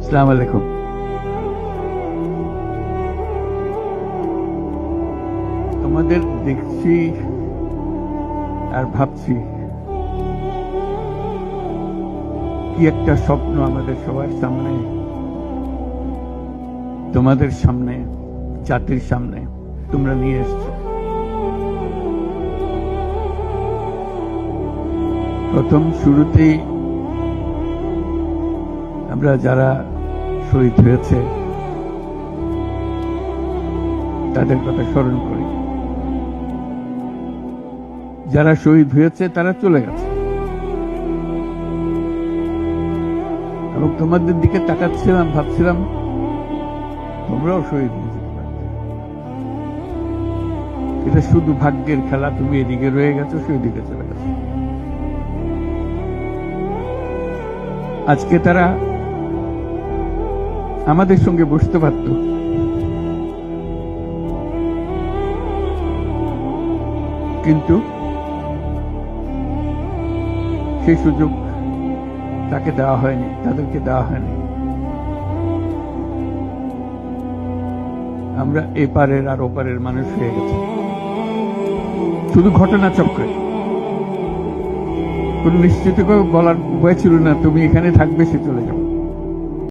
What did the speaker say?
আসসালামু আলাইকুম। তোমাদের দেখছি আর ভাবছি কি একটা স্বপ্ন আমাদের সবার সামনে, তোমাদের সামনে, জাতির সামনে তোমরা নিয়ে এসছো। প্রথম শুরুতেই আমরা যারা শহীদ হয়েছে তাদের কথা স্মরণ করি। যারা শহীদ হয়েছে তারা চলে গেছে এবং তোমাদের দিকে তাকাচ্ছিলাম, ভাবছিলাম তোমরাও শহীদ হয়ে যেতে পারতে। এটা শুধু ভাগ্যের খেলা, তুমি এদিকে রয়ে গেছো, সেই দিকে চলে গেছো। আজকে তারা আমাদের সঙ্গে বসতে পারত, কিন্তু সেই সুযোগ তাকে দেওয়া হয়নি, তাদেরকে দেওয়া হয়নি। আমরা এপারের আর ওপারের মানুষ হয়ে গেছি শুধু ঘটনা চক্রে। কোন নিশ্চিত করে বলার উপায় ছিল না তুমি এখানে থাকবে, সে চলে যাও।